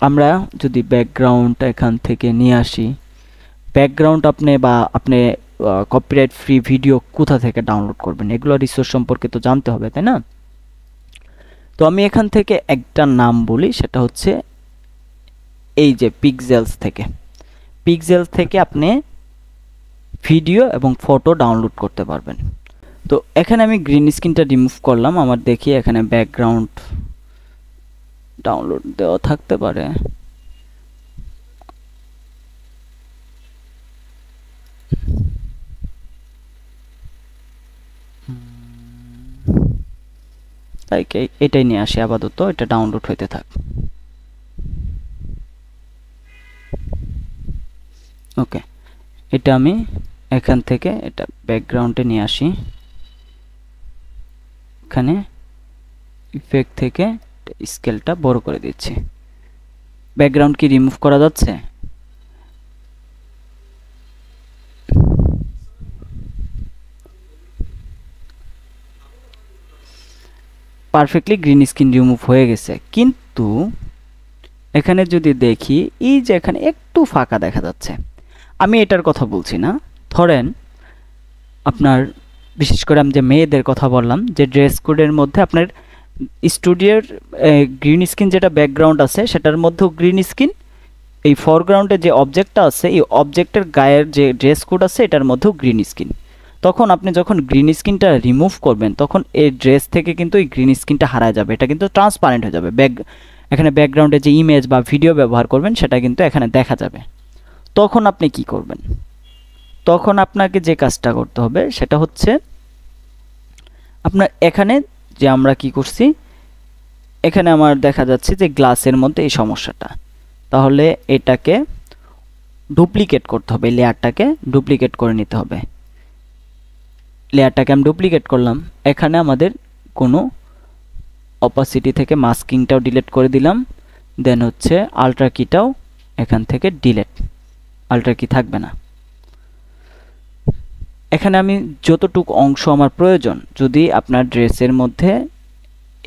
আমরা যদি ব্যাকগ্রাউন্ড এখান থেকে নিয়ে আসি, ব্যাকগ্রাউন্ড আপনি কপিরাইট ফ্রি ভিডিও কোথা থেকে ডাউনলোড করবেন, এগুলো রিসোর্স সম্পর্কে তো জানতে হবে, তাই না? তো আমি এখান থেকে একটা নাম বলি, সেটা হচ্ছে এই যে পিক্সেলস থেকে আপনি ভিডিও এবং ফটো ডাউনলোড করতে পারবেন। তো এখানে আমি গ্রিন স্ক্রিনটা রিমুভ করলাম। আমার দেখি এখানে ব্যাকগ্রাউন্ড ডাউনলোড দেওয়া থাকতে পারে। তাই এটাই নিয়ে আসি আপাতত, এটা ডাউনলোড হইতে থাক। ওকে, এটা আমি এখান থেকে এটা ব্যাকগ্রাউন্ডে নিয়ে আসি। এখানে ইফেক্ট থেকে স্কেলটা বড় করে দিচ্ছি। ব্যাকগ্রাউন্ড কি রিমুভ করা যাচ্ছে? পারফেক্টলি গ্রিন স্ক্রিন রিমুভ হয়ে গেছে, কিন্তু এখানে যদি দেখি এই যে এখানে একটু ফাঁকা দেখা যাচ্ছে। আমি এটার কথা বলছি না। ধরেন আপনার, বিশেষ করে আমি যে মেয়েদের কথা বললাম, যে ড্রেস কোডের মধ্যে আপনার স্টুডিওর গ্রিন স্ক্রিন যেটা ব্যাকগ্রাউন্ড আছে সেটার মধ্যেও গ্রিন স্ক্রিন, এই ফরগ্রাউন্ডে যে অবজেক্টটা আছে এই অবজেক্টের গায়ের যে ড্রেস কোড আছে এটার মধ্যেও গ্রিন স্ক্রিন। তখন আপনি যখন গ্রিন স্ক্রিনটা রিমুভ করবেন তখন এই ড্রেস থেকে কিন্তু এই গ্রিন স্ক্রিনটা হারায় যাবে, এটা কিন্তু ট্রান্সপারেন্ট হয়ে যাবে। এখানে ব্যাকগ্রাউন্ডে যে ইমেজ বা ভিডিও ব্যবহার করবেন সেটা কিন্তু এখানে দেখা যাবে। তখন আপনি কি করবেন? তখন আপনাকে যে কাজটা করতে হবে সেটা হচ্ছে আপনার এখানে যে আমরা কি করছি, এখানে আমার দেখা যাচ্ছে যে গ্লাসের মধ্যে এই সমস্যাটা, তাহলে এটাকে ডুপ্লিকেট করতে হবে, লেয়ারটাকে ডুপ্লিকেট করে নিতে হবে। লেয়ারটাকে আমি ডুপ্লিকেট করলাম, এখানে আমাদের কোনো অপাসিটি থেকে মাস্কিংটাও ডিলিট করে দিলাম, দেন হচ্ছে আল্ট্রা কিটাও এখান থেকে ডিলিট, আল্ট্রা কি থাকবে না। এখানে আমি যতটুকু অংশ আমার প্রয়োজন, যদি আপনার ড্রেসের মধ্যে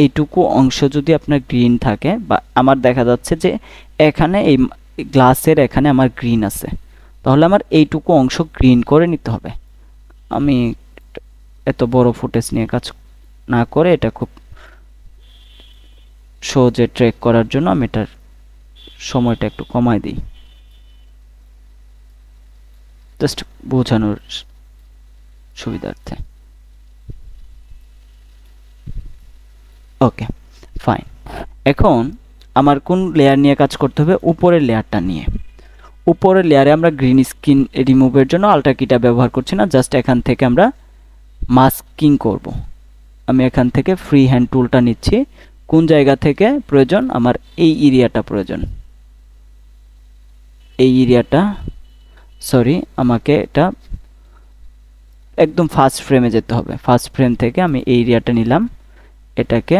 এইটুকু অংশ যদি আপনার গ্রিন থাকে, বা আমার দেখা যাচ্ছে যে এখানে এই গ্লাসের এখানে আমার গ্রিন আছে, তাহলে আমার এইটুকু অংশ গ্রিন করে নিতে হবে। আমি এত বড় ফুটেজ নিয়ে কাজ না করে এটা খুব সহজে ট্র্যাক করার জন্য আমি এটার সময়টা একটু কমাই দিই, জাস্ট বোঝানোর সুবিধার্থে। ওকে, ফাইন। এখন আমার কোন লেয়ার নিয়ে কাজ করতে হবে? উপরের লেয়ারটা নিয়ে। উপরের লেয়ারে আমরা গ্রিন স্ক্রিন রিমুভের জন্য আল্ট্রা কিটা ব্যবহার করছি না, জাস্ট এখান থেকে আমরা মাস্কিং করব। আমি এখান থেকে ফ্রি হ্যান্ড টুলটা নিচ্ছি। কোন জায়গা থেকে প্রয়োজন? আমার এই এরিয়াটা প্রয়োজন, এই এরিয়াটা, সরি আমাকে এটা একদম ফার্স্ট ফ্রেমে যেতে হবে। ফার্স্ট ফ্রেম থেকে আমি এই এরিয়াটা নিলাম, এটাকে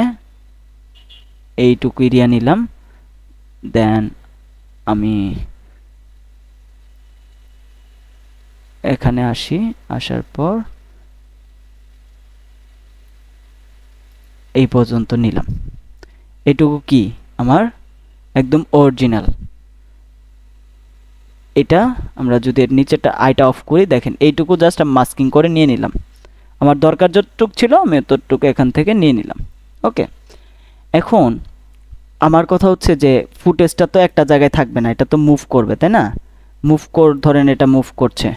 এইটুকু এরিয়া নিলাম, দেন আমি এখানে আসি, আসার পর এই পর্যন্ত নিলাম। এটুকু কি আমার একদম অরিজিনাল। এটা আমরা যদি এর নিচেটা আইটা অফ করি, দেখেন এইটুকু জাস্ট মাস্কিং করে নিয়ে নিলাম। আমার দরকার যতটুকু ছিল আমি ততটুকু এখান থেকে নিয়ে নিলাম। ওকে, এখন আমার কথা হচ্ছে যে ফুটেজটা তো একটা জায়গায় থাকবে না, এটা তো মুভ করবে, তাই না? ধরেন এটা মুভ করছে,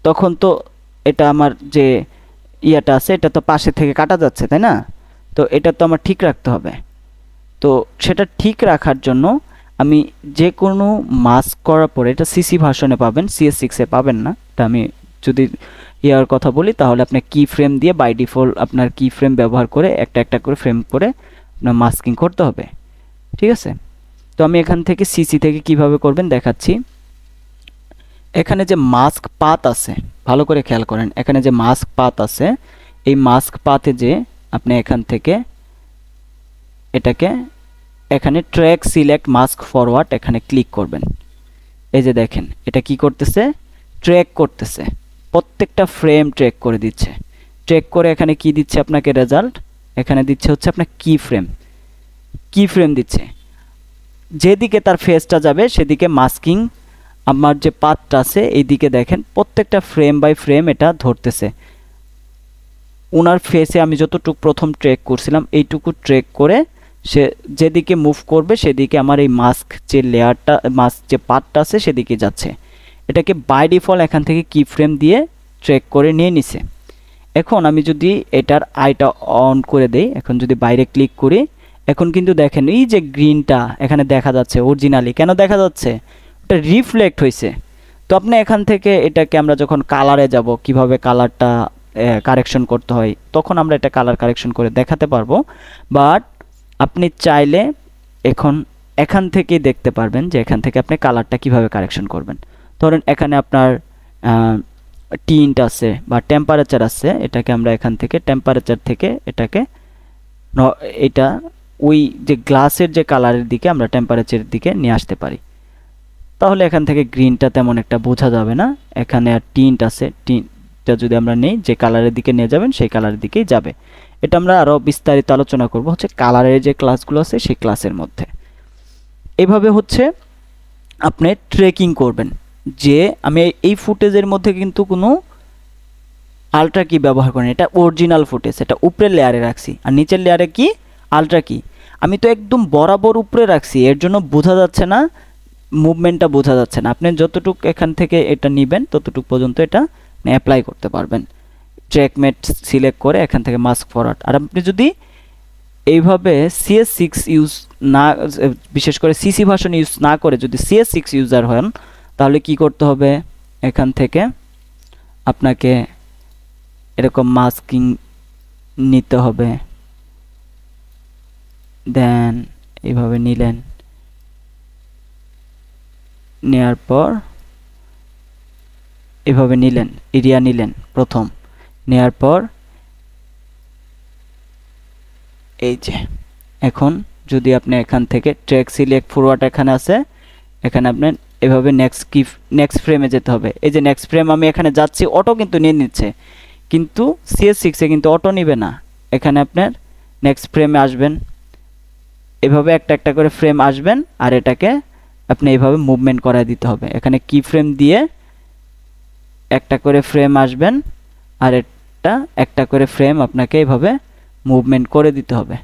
তখন তো এটা আমার যে ইয়াটা আছে এটা তো পাশে থেকে কাটা যাচ্ছে, তাই না? তো এটা তো আমার ঠিক রাখতে হবে। তো সেটা ঠিক রাখার জন্য আমি যে কোনো মাস্ক করার পরে, এটা সিসি ভার্সনে পাবেন, CS6-এ পাবেন না। এটা আমি যদি ইয়ার কথা বলি তাহলে আপনার কি ফ্রেম দিয়ে বাই ডিফল্ট আপনার কি ফ্রেম ব্যবহার করে একটা একটা করে ফ্রেম করে আপনার মাস্কিং করতে হবে, ঠিক আছে? তো আমি এখান থেকে সিসি থেকে কিভাবে করবেন দেখাচ্ছি। এখানে যে মাস্ক পাথ আছে, ভালো করে খেয়াল করেন, এখানে যে মাস্ক পাথ আছে, এই মাস্ক পাথে যে আপনি এখান থেকে এটাকে এখানে ট্র্যাক সিলেক্ট মাস্ক ফরওয়ার্ড এখানে ক্লিক করবেন। এই যে দেখেন এটা কি করতেছে, ট্র্যাক করতেছে, প্রত্যেকটা ফ্রেম ট্র্যাক করে দিচ্ছে। ট্র্যাক করে এখানে কি দিচ্ছে আপনাকে রেজাল্ট, এখানে দিচ্ছে হচ্ছে আপনার কি ফ্রেম দিচ্ছে। যেদিকে তার ফেসটা যাবে সেদিকে মাস্কিং আমার যে পাথটা আছে এইদিকে দেখেন প্রত্যেকটা ফ্রেম বাই ফ্রেম এটা ধরতেছে। ওনার ফেসে আমি যতটুকু প্রথম ট্রেক করছিলাম এইটুকু ট্রেক করে সে যেদিকে মুভ করবে সেদিকে আমার এই মাস্ক যে লেয়ারটা মাস্ক যে পার্টটা আছে সেদিকে যাচ্ছে। এটাকে বাই ডিফল্ট এখান থেকে কি ফ্রেম দিয়ে ট্রেক করে নিয়ে নিছে। এখন আমি যদি এটার আইটা অন করে দেই, এখন যদি বাইরে ক্লিক করি, এখন কিন্তু দেখেন এই যে গ্রিনটা এখানে দেখা যাচ্ছে অরিজিনালি কেন দেখা যাচ্ছে, এটা রিফ্লেক্ট হয়েছে। তো আপনি এখান থেকে এটাকে আমরা যখন কালারে যাব কিভাবে কালারটা কারেকশন করতে হয় তখন আমরা এটা কালার কারেকশন করে দেখাতে পারবো। বাট আপনি চাইলে এখান থেকেই দেখতে পারবেন যে এখান থেকে আপনি কালারটা কিভাবে কারেকশন করবেন। ধরেন এখানে আপনার টিন্ট আছে বা টেম্পারেচার আছে, এটাকে আমরা এখান থেকে টেম্পারেচার থেকে এটাকে এটা ওই যে গ্লাসের যে কালারের দিকে আমরা টেম্পারেচারের দিকে নিয়ে আসতে পারি। তাহলে এখান থেকে গ্রিনটা তেমন একটা বোঝা যাবে না। এখানে আর টিন্ট আছে, টিন্টটা যদি আমরা নেই যে কালারের দিকে নিয়ে যাবেন সেই কালারের দিকেই যাবে। এটা আমরা আরও বিস্তারিত আলোচনা করব হচ্ছে কালারের যে ক্লাসগুলো আছে সেই ক্লাসের মধ্যে। এভাবে হচ্ছে আপনি ট্রেকিং করবেন যে আমি এই ফুটেজের মধ্যে কিন্তু কোনো আলট্রা কি ব্যবহার করিনি, এটা অরিজিনাল ফুটেজ, এটা উপরের লেয়ারে রাখছি আর নিচের লেয়ারে কি আলট্রা কি আমি তো একদম বরাবর উপরে রাখছি, এর জন্য বোঝা যাচ্ছে না, মুভমেন্টটা বোঝা যাচ্ছে না। আপনি যতটুকু এখান থেকে এটা নেবেন ততটুকু পর্যন্ত এটা অ্যাপ্লাই করতে পারবেন। ট্র্যাকমেট সিলেক্ট করে এখান থেকে মাস্ক ফরওয়ার্ড। আর আপনি যদি এইভাবে CS6 ইউজ না, বিশেষ করে CC ভার্সন ইউজ না করে যদি CS6 ইউজার হন তাহলে কি করতে হবে, এখান থেকে আপনাকে এরকম মাস্কিং নিতে হবে। দেন এইভাবে নিলেন, নেওয়ার পর এভাবে নিলেন, এরিয়া নিলেন প্রথম, নেওয়ার পর এই যে এখন যদি আপনি এখান থেকে ট্র্যাক সিলেক্ট ফরওয়ার্ড এখানে আছে, এখানে আপনি এভাবে নেক্সট ফ্রেমে যেতে হবে। এই যে নেক্সট ফ্রেম আমি এখানে যাচ্ছি, অটো কিন্তু নিয়ে নিচ্ছে, কিন্তু CS6 কিন্তু অটো নিবে না। এখানে আপনার নেক্সট ফ্রেমে আসবেন, এভাবে একটা একটা করে ফ্রেম আসবেন আর এটাকে আপনি এইভাবে মুভমেন্ট করায় দিতে হবে। এখানে কি ফ্রেম দিয়ে একটা করে ফ্রেম আসবেন আর এটা একটা করে ফ্রেম আপনাকে এইভাবে মুভমেন্ট করে দিতে হবে।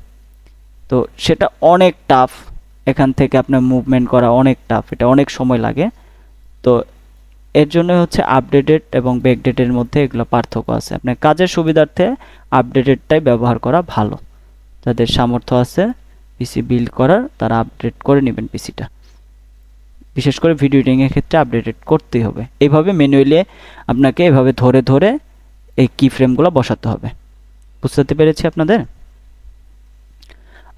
তো সেটা অনেক টাফ, এখান থেকে আপনার মুভমেন্ট করা অনেক টাফ, এটা অনেক সময় লাগে। তো এর জন্য হচ্ছে আপডেটেড এবং ব্যাকডেটের মধ্যে এগুলো পার্থক্য আছে। আপনার কাজের সুবিধার্থে আপডেটেডটাই ব্যবহার করা ভালো। যাদের সামর্থ্য আছে পিসি বিল্ড করার তারা আপডেট করে নেবেন পিসিটা। বিশেষ করে ভিডিও এডিটিংয়ের ক্ষেত্রে আপডেটেড করতেই হবে। এইভাবে ম্যানুয়ালি আপনাকে এভাবে ধরে ধরে এই কি ফ্রেমগুলো বসাতে হবে। বুঝতে পেরেছি আপনাদের?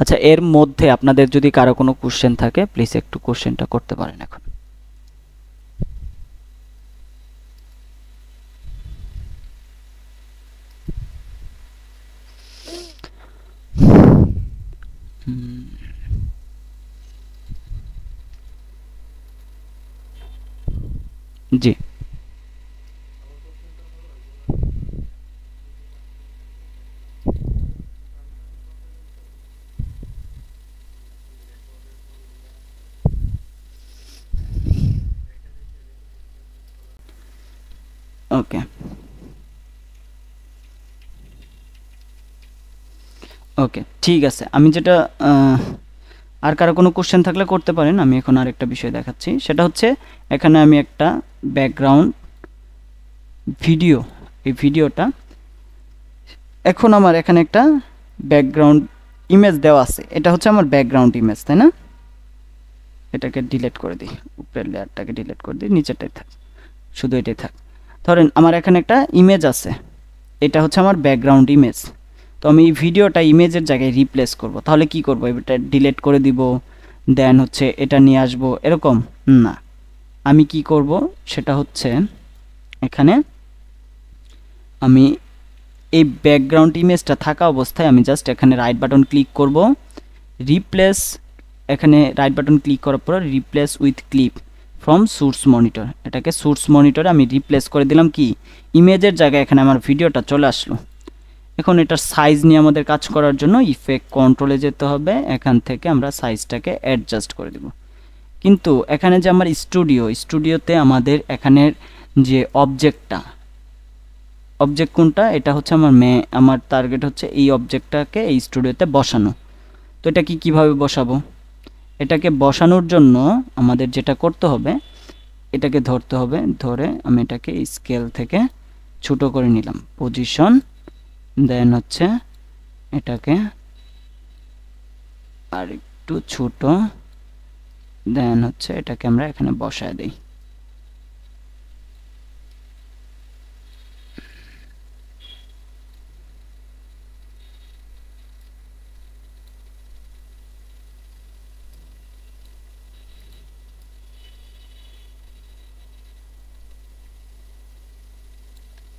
আচ্ছা, এর মধ্যে আপনাদের যদি কারো কোনো কোশ্চেন থাকে প্লিজ একটু কোশ্চেনটা করতে পারেন এখন। জি ওকে ওকে ঠিক আছে। আমি যেটা আর কারো কোনো কোশ্চেন থাকলে করতে পারেন। আমি এখন আরেকটা বিষয় দেখাচ্ছি, সেটা হচ্ছে এখানে আমি একটা ব্যাকগ্রাউন্ড ভিডিও, এই ভিডিওটা এখন আমার এখানে একটা ব্যাকগ্রাউন্ড ইমেজ দেওয়া আছে, এটা হচ্ছে আমার ব্যাকগ্রাউন্ড ইমেজ, তাই না? এটাকে ডিলিট করে দিই, উপরের লেয়ারটাকে ডিলিট করে দিই, নিচেরটাই থাক, শুধু এটাই থাক। ধরেন আমার এখানে একটা ইমেজ আছে, এটা হচ্ছে আমার ব্যাকগ্রাউন্ড ইমেজ। তো আমি এই ভিডিওটা ইমেজের জায়গায় রিপ্লেস করব, তাহলে কি করব, এটা ডিলিট করে দিব, দেন হচ্ছে এটা নিয়ে আসবো, এরকম না। আমি কি করব সেটা হচ্ছে এখানে আমি এই ব্যাকগ্রাউন্ড ইমেজটা থাকা অবস্থায় আমি জাস্ট এখানে রাইট বাটন ক্লিক করব, রিপ্লেস, এখানে রাইট বাটন ক্লিক করার পর replace with clip from source monitor, এটাকে সোর্স মনিটরে আমি রিপ্লেস করে দিলাম কি ইমেজের জায়গায়, এখানে আমার ভিডিওটা চলে আসলো। এখন এটার সাইজ নিয়ে আমাদের কাজ করার জন্য ইফেক্ট কন্ট্রোলে যেতে হবে, এখান থেকে আমরা সাইজটাকে অ্যাডজাস্ট করে দেব। কিন্তু এখানে যে আমার স্টুডিওতে আমাদের এখানের যে অবজেক্ট কোনটা, এটা হচ্ছে আমার টার্গেট হচ্ছে এই অবজেক্টটাকে এই স্টুডিওতে বসানো। তো এটা কিভাবে বসাবো? এটাকে বসানোর জন্য আমাদের যেটা করতে হবে, এটাকে ধরতে হবে, ধরে আমি এটাকে স্কেল থেকে ছোট করে নিলাম, পজিশন, দেন হচ্ছে এটাকে আর একটু ছোট, দেন হচ্ছে এটাকে আমরা এখানে বসায় দেই।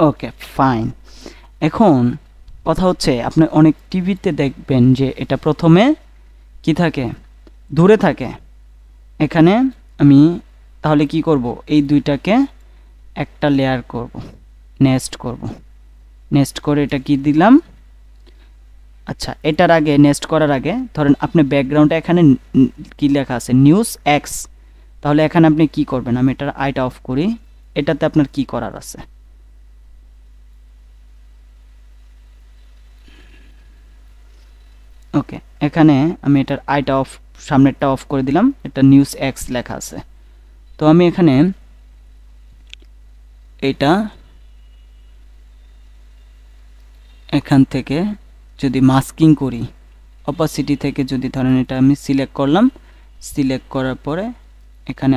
Okay fine. এখন কথা হচ্ছে আপনি অনেক টিভিতে দেখবেন যে এটা প্রথমে কি থাকে, দূরে থাকে। এখানে আমি তাহলে কি করব, এই দুইটাকে একটা লেয়ার করব, নেস্ট করে এটা কি দিলাম। আচ্ছা, এটার আগে নেস্ট করার আগে ধরেন আপনি ব্যাকগ্রাউন্ডে এখানে কি লেখা আছে, নিউজ এক্স। তাহলে এখানে আপনি কি করবেন, আমি এটার আইটা অফ করি, এটাতে আপনার কি করার আছে। ওকে, এখানে আমি এটার আইটা অফ, সামনেরটা অফ করে দিলাম, এটা নিউজ এক্স লেখা আছে। তো আমি এখানে এটা এখান থেকে যদি মাস্কিং করি, অপাসিটি থেকে যদি ধরেন এটা আমি সিলেক্ট করলাম, সিলেক্ট করার পরে এখানে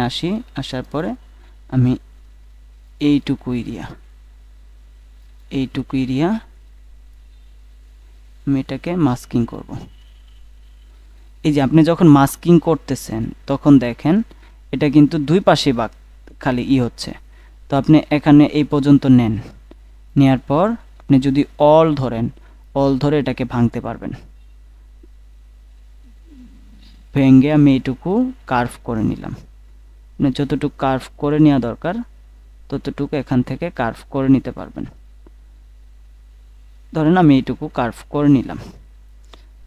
আসার পরে আমি এইটুকু এরিয়া আমি এটাকে মাস্কিং করব। এই যে আপনি যখন মাস্কিং করতেছেন তখন দেখেন এটা কিন্তু দুই পাশে খালি হচ্ছে। তো আপনি এখানে এই পর্যন্ত নেয়ার পর আপনি যদি অল ধরে এটাকে ভাঙতে পারবেন। ভেঙে আমি এইটুকু কার্ভ করে নিলাম, মানে যতটুকু কার্ভ করে নেওয়া দরকার ততটুকু এখান থেকে কার্ভ করে নিতে পারবেন। ধরেন আমি এইটুকু কার্ভ করে নিলাম,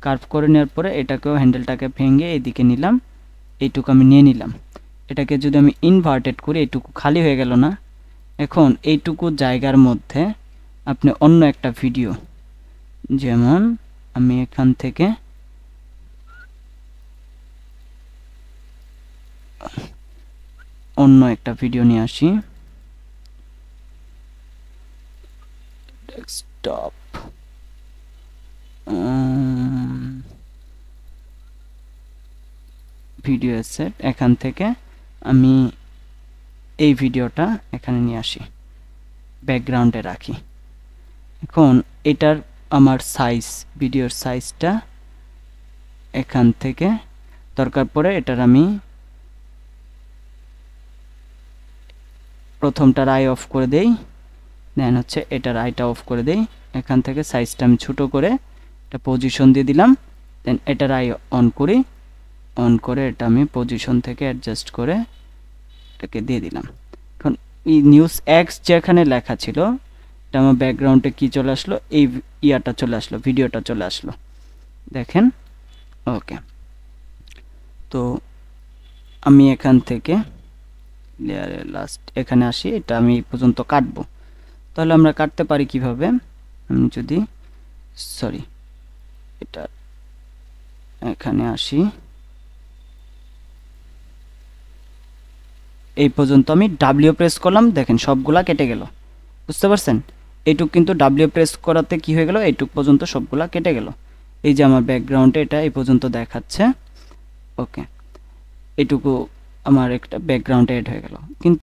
কার্ভ করে নেওয়ার পরে এটাকেও হ্যান্ডেলটাকে ভেঙে এইদিকে নিলাম, এইটুকু আমি নিয়ে নিলাম। এটাকে যদি আমি ইনভার্টেড করি, এইটুকু খালি হয়ে গেল না। এখন এইটুকু জায়গার মধ্যে আপনি অন্য একটা ভিডিও, যেমন আমি এখান থেকে অন্য একটা ভিডিও নিয়ে আসি, ডেস্কটপ, ভিডিও অ্যাসেট, এখান থেকে আমি এই ভিডিওটা এখানে নিয়ে আসি, ব্যাকগ্রাউন্ডে রাখি। এখন এটার আমার ভিডিওর সাইজটা এখান থেকে দরকার পড়ে, এটার আমি প্রথমটার আই অফ করে দেই, দেন হচ্ছে এটার আইটা অফ করে দেই। এখান থেকে সাইজটা আমি ছোট করে এটা পজিশন দিয়ে দিলাম, দেন এটার আই অন করে এটা আমি পজিশন থেকে অ্যাডজাস্ট করে এটাকে দিয়ে দিলাম। এখন এই নিউজ এক্স যেখানে লেখা ছিল, এটা আমার ব্যাকগ্রাউন্ডে কি চলে আসলো, এই চলে আসলো, ভিডিওটা চলে আসলো, দেখেন। ওকে, তো আমি এখান থেকে লেয়ারের লাস্ট এখানে আসি, এটা আমি এই পর্যন্ত কাটবো। তাহলে আমরা কাটতে পারি কিভাবে, আমি যদি এটা এখানে আসি, এই পর্যন্ত আমি ডাব্লিউ প্রেস করলাম, দেখেন সবগুলা কেটে গেল, বুঝতে পারছেন। এইটুক কিন্তু ডাব্লিউ প্রেস করাতে কি হয়ে গেল, এইটুক পর্যন্ত সবগুলা কেটে গেল। এই যে আমার ব্যাকগ্রাউন্ডে এটা এই পর্যন্ত দেখাচ্ছে। ওকে, এইটুকু আমার একটা ব্যাকগ্রাউন্ডে এড হয়ে গেল। কিন্তু